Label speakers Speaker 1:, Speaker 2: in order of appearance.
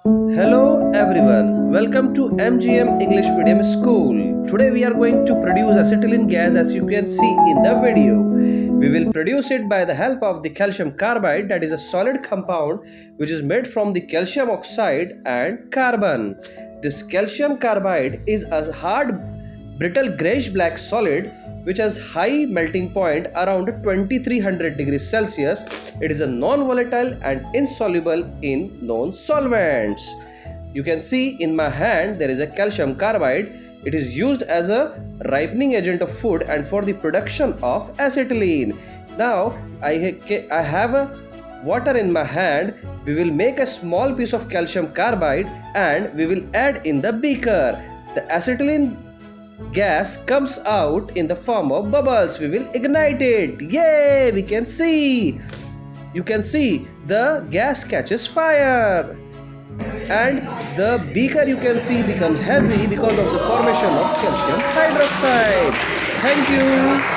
Speaker 1: Hello everyone, welcome to M.G.M English Medium School. Today we are going to produce acetylene gas as you can see in the video. We will produce it by the help of the calcium carbide, that is a solid compound which is made from the calcium oxide and carbon. This calcium carbide is a hard brittle grayish black solid which has high melting point around 2300 degrees Celsius. It is a non-volatile and insoluble in known solvents. You can see in my hand there is a calcium carbide. It is used as a ripening agent of food and for the production of acetylene. Now I have a water in my hand. We will make a small piece of calcium carbide and we will add in the beaker. The acetylene gas comes out in the form of bubbles. We will ignite it. Yay! We can see. You can see the gas catches fire. And the beaker you can see become hazy because of the formation of calcium hydroxide. Thank you.